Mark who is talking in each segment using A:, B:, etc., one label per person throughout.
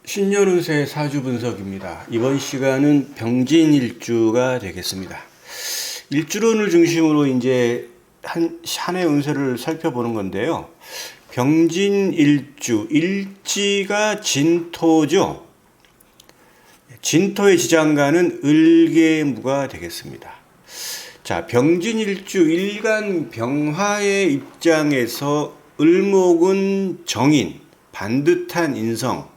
A: 신년운세 사주 분석입니다. 이번 시간은 병진일주가 되겠습니다. 일주론을 중심으로 이제 한 해 운세를 살펴보는 건데요. 병진일주, 일지가 진토죠. 진토의 지장간은 을계무가 되겠습니다. 자, 병진일주 일간 병화의 입장에서 을목은 정인, 반듯한 인성,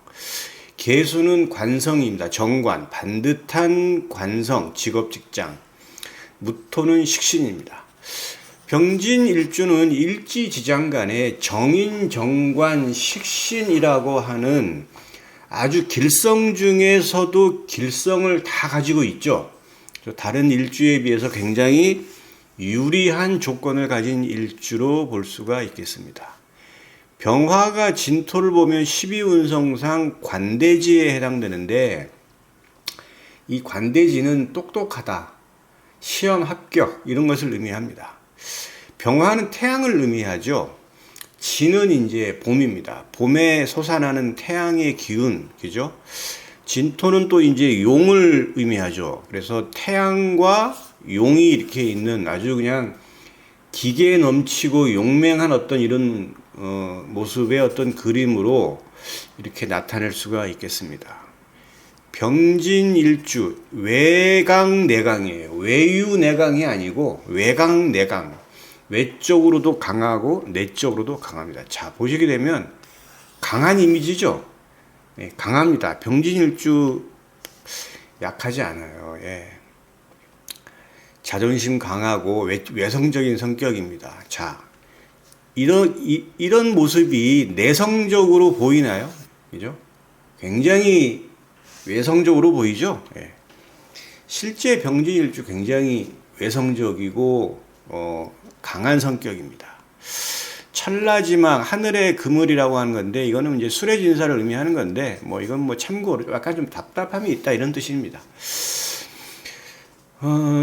A: 계수는 관성입니다. 정관, 반듯한 관성, 직업, 직장. 무토는 식신입니다. 병진일주는 일지지장간에 정인, 정관, 식신이라고 하는 아주 길성 중에서도 길성을 다 가지고 있죠. 다른 일주에 비해서 굉장히 유리한 조건을 가진 일주로 볼 수가 있겠습니다. 병화가 진토를 보면 12운성상 관대지에 해당되는데, 이 관대지는 똑똑하다, 시험 합격, 이런 것을 의미합니다. 병화는 태양을 의미하죠. 진은 이제 봄입니다. 봄에 솟아나는 태양의 기운, 그죠? 진토는 또 이제 용을 의미하죠. 그래서 태양과 용이 이렇게 있는 아주 그냥 기계에 넘치고 용맹한 어떤 이런 모습의 어떤 그림으로 이렇게 나타낼 수가 있겠습니다. 병진일주, 외강내강이에요. 외유내강이 아니고 외강내강. 외적으로도 강하고 내적으로도 강합니다. 자, 보시게 되면 강한 이미지죠. 네, 강합니다. 병진일주 약하지 않아요. 예. 자존심 강하고 외성적인 성격입니다. 자, 이런 모습이 내성적으로 보이나요? 그죠? 굉장히 외성적으로 보이죠? 예. 실제 병진일주 굉장히 외성적이고 강한 성격입니다. 천라지망, 하늘의 그물이라고 하는 건데, 이거는 이제 수레진사를 의미하는 건데, 이건 참고로 약간 좀 답답함이 있다, 이런 뜻입니다.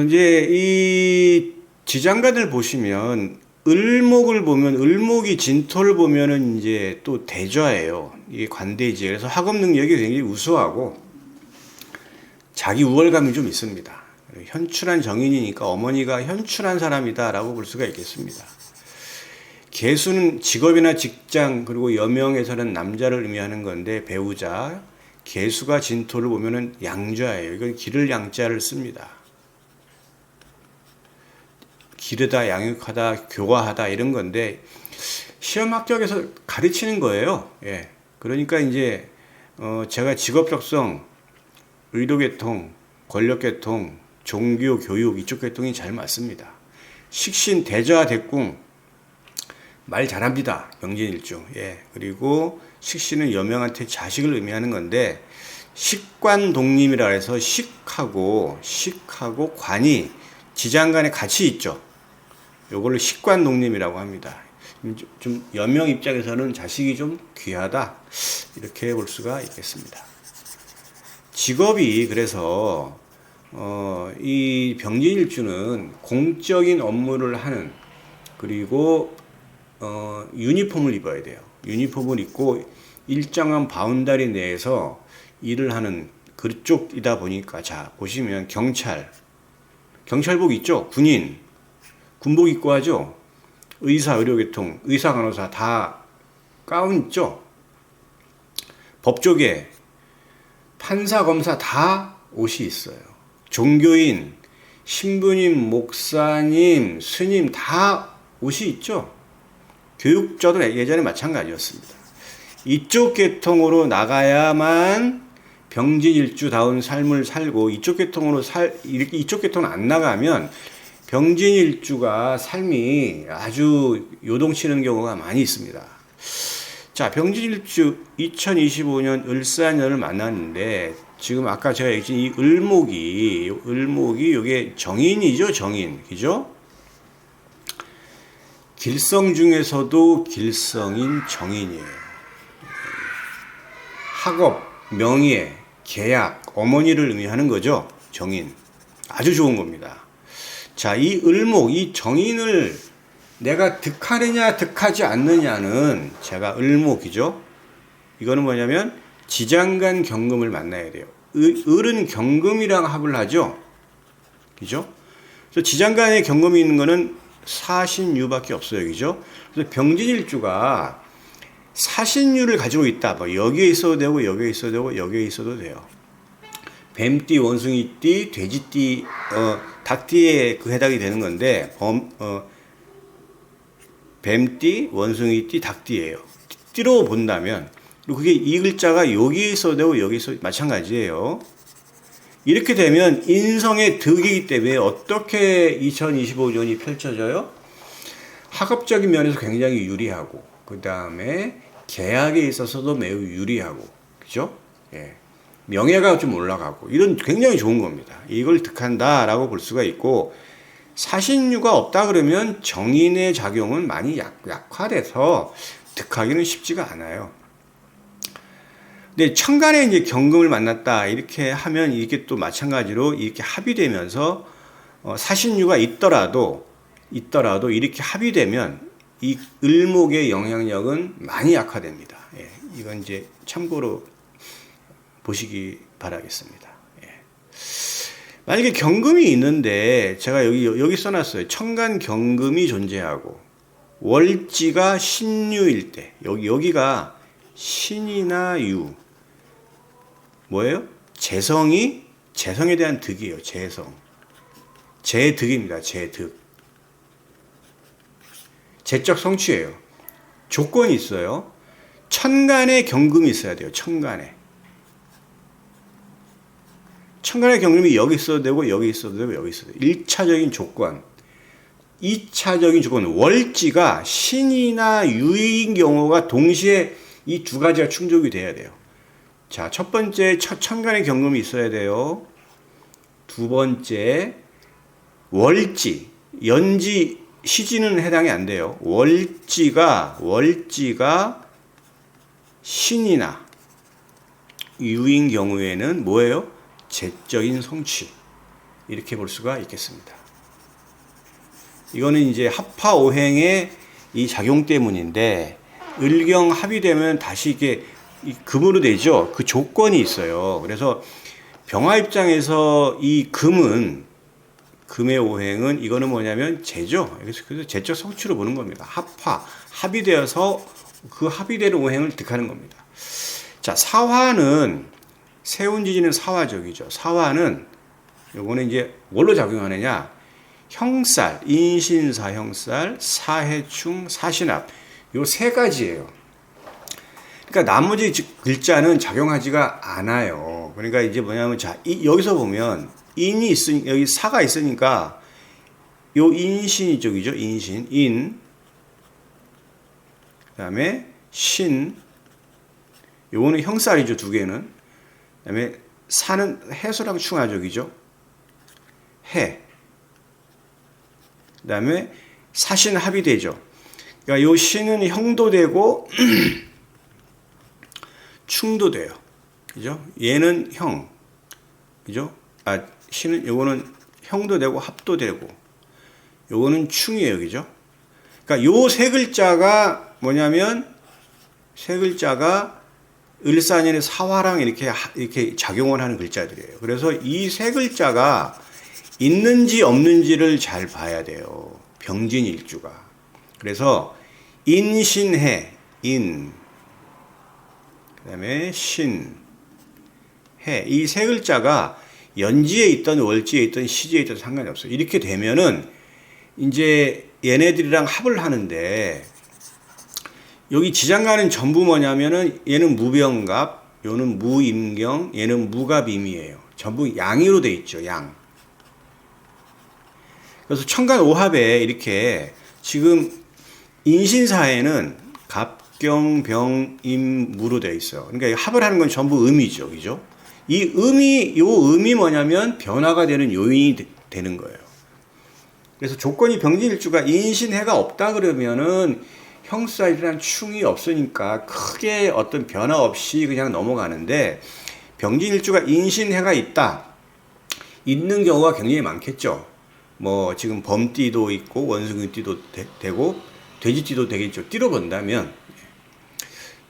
A: 이제 이 지장간을 보시면, 을목을 보면, 을목이 진토를 보면은 이제 또 대좌예요. 이게 관대지. 그래서 학업 능력이 굉장히 우수하고, 자기 우월감이 좀 있습니다. 현출한 정인이니까 어머니가 현출한 사람이다라고 볼 수가 있겠습니다. 계수는 직업이나 직장, 그리고 여명에서는 남자를 의미하는 건데, 배우자. 계수가 진토를 보면은 양좌예요. 이건 기를 양자를 씁니다. 기르다, 양육하다, 교화하다, 이런 건데, 시험 합격에서 가르치는 거예요. 예. 그러니까 이제, 제가 직업 적성, 의료계통, 권력계통, 종교, 교육, 이쪽 계통이 잘 맞습니다. 식신, 대좌, 대궁, 말 잘합니다. 병진일주. 예. 그리고 식신은 여명한테 자식을 의미하는 건데, 식관독림이라 해서 식하고 관이 지장간에 같이 있죠. 요거를 식관독림이라고 합니다. 좀 여명 입장에서는 자식이 좀 귀하다, 이렇게 볼 수가 있겠습니다. 직업이 그래서 이 병진일주는 공적인 업무를 하는, 그리고 유니폼을 입어야 돼요. 유니폼을 입고 일정한 바운다리 내에서 일을 하는 그쪽이다 보니까, 자, 보시면 경찰복 있죠? 군인, 군복 입고 하죠? 의사, 의료계통, 의사, 간호사 다 가운 있죠? 법조계, 판사, 검사 다 옷이 있어요. 종교인, 신부님, 목사님, 스님 다 옷이 있죠? 교육자도 예전에 마찬가지였습니다. 이쪽 계통으로 나가야만 병진일주다운 삶을 살고, 이쪽 계통은 안 나가면 병진일주가 삶이 아주 요동치는 경우가 많이 있습니다. 자, 병진일주 2025년 을사년을 만났는데, 지금 아까 제가 얘기했던 이 을목이 요게 정인이죠, 정인. 그죠? 길성 중에서도 길성인 정인이에요. 학업, 명예, 계약, 어머니를 의미하는 거죠, 정인. 아주 좋은 겁니다. 자, 이 을목, 이 정인을 내가 득하느냐 득하지 않느냐는, 제가 을목이죠. 이거는 뭐냐면 지장간 경금을 만나야 돼요. 을은 경금이랑 합을 하죠. 그죠? 그래서 지장간에 경금이 있는 거는 사신유밖에 없어요. 그죠? 그래서 병진일주가 사신유를 가지고 있다. 뭐 여기에 있어도 되고 여기에 있어도 되고 여기에 있어도 돼요. 뱀띠, 원숭이띠, 돼지띠, 닭띠에 그 해당이 되는 건데 뱀띠, 원숭이띠, 닭띠예요. 띠로 본다면 그리고 그게 이 글자가 여기에 있어도 되고 여기에 있어도 마찬가지예요. 이렇게 되면 인성의 득이기 때문에 어떻게 2025년이 펼쳐져요? 학업적인 면에서 굉장히 유리하고 그 다음에 계약에 있어서도 매우 유리하고 그죠? 예. 명예가 좀 올라가고 이런 굉장히 좋은 겁니다. 이걸 득한다라고 볼 수가 있고 사신유가 없다 그러면 정인의 작용은 많이 약화돼서 득하기는 쉽지가 않아요. 근데 천간에 이제 경금을 만났다 이렇게 하면 이게 또 마찬가지로 이렇게 합의되면서 사신유가 있더라도 이렇게 합의되면 이 을목의 영향력은 많이 약화됩니다. 예, 이건 이제 참고로 보시기 바라겠습니다. 예. 만약에 경금이 있는데 제가 여기 써놨어요. 천간 경금이 존재하고 월지가 신유일 때 여기가 신이나 유 뭐예요? 재성에 대한 득이에요. 재성. 재득입니다. 재득. 재적 성취예요. 조건이 있어요. 천간에 경금이 있어야 돼요. 천간에 경금이 여기 있어도 되고 여기 있어도 되고 여기 있어도 되고 1차적인 조건. 2차적인 조건. 월지가 신이나 유인 경우가 동시에 이 두 가지가 충족이 돼야 돼요. 자, 첫 번째 천간에 경금이 있어야 돼요. 두 번째 월지, 연지, 시지는 해당이 안 돼요. 월지가 신이나 유인 경우에는 뭐예요? 재적인 성취. 이렇게 볼 수가 있겠습니다. 이거는 이제 합화오행의 이 작용 때문인데 을경 합의되면 다시 이게 금으로 되죠. 그 조건이 있어요. 그래서 병화 입장에서 이 금의 오행은 이거는 뭐냐면 재죠. 그래서 재적 성취로 보는 겁니다. 합의되어서 그 합의되는 오행을 득하는 겁니다. 자, 사화는 세운지지는 사화적이죠. 사화는 요거는 이제 뭘로 작용하느냐? 형살, 인신사 형살, 사해충, 사신합. 요 세 가지예요. 그러니까 나머지 글자는 작용하지가 않아요. 그러니까 이제 뭐냐면 자, 여기서 보면 인이 있으니까 여기 사가 있으니까 요 인신이 쪽이죠. 인신, 그다음에 신, 요거는 형살이죠. 두 개는. 그다음에 사는 해소랑 충하적이죠. 해. 그다음에 사신 합의되죠. 그러니까 요 신은 형도 되고 충도 돼요. 그죠? 얘는 형. 그죠? 신은 요거는 형도 되고 합도 되고 요거는 충이에요. 그죠? 그러니까 요 세 글자가 뭐냐면 세 글자가 을사년의 사화랑 이렇게 작용을 하는 글자들이에요. 그래서 이 세 글자가 있는지 없는지를 잘 봐야 돼요. 병진일주가. 그래서 인신해, 그다음에 신, 해. 이 세 글자가 연지에 있던 월지에 있던 시지에 있던 상관이 없어요. 이렇게 되면은 이제 얘네들이랑 합을 하는데 여기 지장간은 전부 뭐냐면은 얘는 무병갑, 얘는 무임경, 얘는 무갑임이에요. 전부 양으로 돼 있죠. 양. 그래서 천간 오합에 이렇게 지금 인신사에는 갑경, 병, 임, 무로 되어 있어요. 그러니까 합을 하는 건 전부 음이죠. 그죠? 요 음이 뭐냐면 변화가 되는 요인이 되는 거예요. 그래서 조건이 병진일주가 인신해가 없다 그러면은 형살이란 충이 없으니까 크게 어떤 변화 없이 그냥 넘어가는데 병진일주가 인신해가 있는 경우가 굉장히 많겠죠. 뭐 지금 범띠도 있고 원숭이띠도 되고 돼지띠도 되겠죠. 띠로 본다면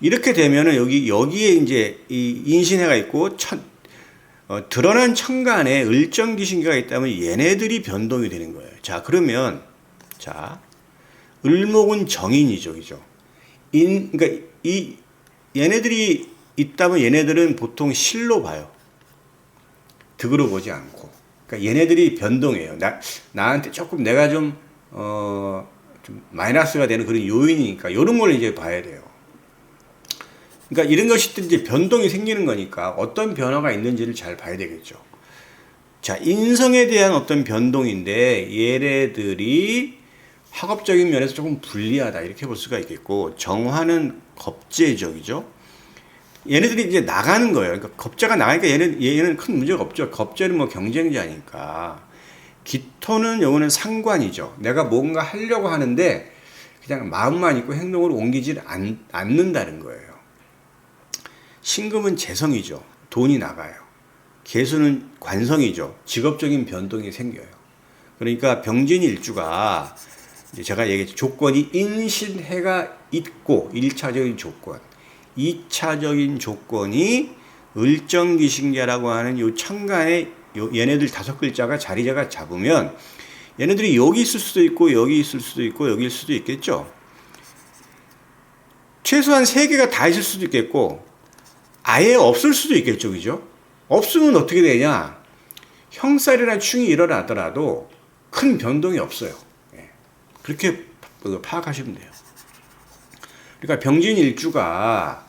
A: 이렇게 되면은 여기에 이제 이 인신해가 있고 드러난 천간에 을정기신기가 있다면 얘네들이 변동이 되는 거예요. 자, 그러면 자, 을목은 정인이죠, 그죠? 그러니까 얘네들이 있다면 얘네들은 보통 실로 봐요. 득으로 보지 않고. 그러니까 얘네들이 변동해요. 나한테 조금 내가 좀 마이너스가 되는 그런 요인이니까 이런 걸 이제 봐야 돼요. 그러니까 이런 것이 이제 변동이 생기는 거니까 어떤 변화가 있는지를 잘 봐야 되겠죠. 자, 인성에 대한 어떤 변동인데 얘네들이 학업적인 면에서 조금 불리하다 이렇게 볼 수가 있겠고, 정화는 겁재적이죠. 얘네들이 이제 나가는 거예요. 그러니까 겁재가 나가니까 얘는 큰 문제가 없죠. 겁재는 뭐 경쟁자니까. 기토는 요거는 상관이죠. 내가 뭔가 하려고 하는데 그냥 마음만 있고 행동으로 옮기질 않는다는 거예요. 신금은 재성이죠. 돈이 나가요. 계수는 관성이죠. 직업적인 변동이 생겨요. 그러니까 병진일주가 제가 얘기했죠. 조건이 인신해가 있고 1차적인 조건, 2차적인 조건이 을정기신계라고 하는 요 천간에 얘네들 5글자가 자리가 잡으면 얘네들이 여기 있을 수도 있고 여기 있을 수도 있고 여기 있을 수도 있겠죠. 최소한 3개가 다 있을 수도 있겠고 아예 없을 수도 있겠죠. 그죠? 없으면 어떻게 되냐? 형살이나 충이 일어나더라도 큰 변동이 없어요. 그렇게 파악하시면 돼요. 그러니까 병진일주가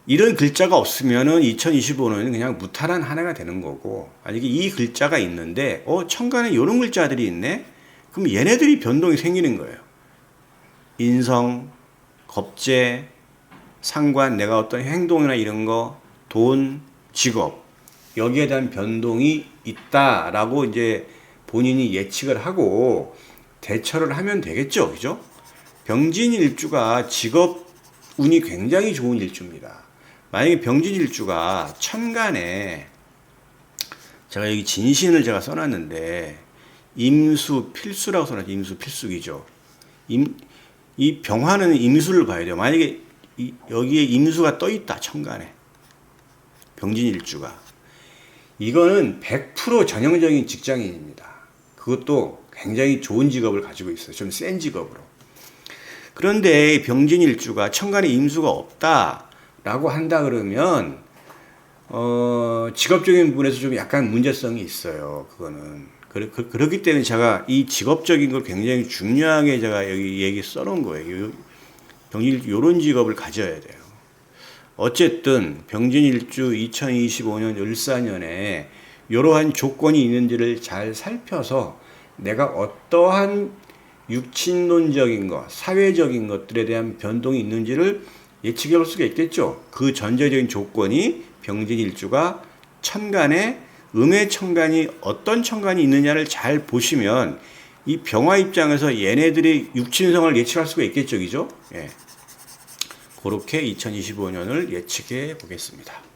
A: 이런 글자가 없으면은 2025년은 그냥 무탈한 한 해가 되는 거고, 만약에 이 글자가 있는데 천간에 이런 글자들이 있네? 그럼 얘네들이 변동이 생기는 거예요. 인성, 겁재, 상관, 내가 어떤 행동이나 이런 거, 돈, 직업, 여기에 대한 변동이 있다라고 이제 본인이 예측을 하고 대처를 하면 되겠죠. 그죠? 병진일주가 직업 운이 굉장히 좋은 일주입니다. 만약에 병진일주가 천간에 제가 여기 진신을 제가 써놨는데 임수 필수라고 써놨죠. 임수 필수기죠. 이 병화는 임수를 봐야 돼요. 만약에 여기에 임수가 떠 있다, 천간에. 병진일주가. 이거는 100% 전형적인 직장인입니다. 그것도 굉장히 좋은 직업을 가지고 있어요. 좀 센 직업으로. 그런데 병진일주가 천간에 임수가 없다라고 한다 그러면 직업적인 부분에서 좀 약간 문제성이 있어요. 그거는. 그렇기 때문에 제가 이 직업적인 걸 굉장히 중요하게 제가 여기 얘기 써놓은 거예요. 병진일주 요런 직업을 가져야 돼요. 어쨌든 병진일주 2025년 을사년에 이러한 조건이 있는지를 잘 살펴서 내가 어떠한 육친론적인 것, 사회적인 것들에 대한 변동이 있는지를 예측해 볼 수가 있겠죠. 그 전제적인 조건이 병진일주가 천간에 음의 천간이 어떤 천간이 있느냐를 잘 보시면 이 병화 입장에서 얘네들의 육친성을 예측할 수가 있겠죠. 그죠? 예. 그렇게 2025년을 예측해 보겠습니다.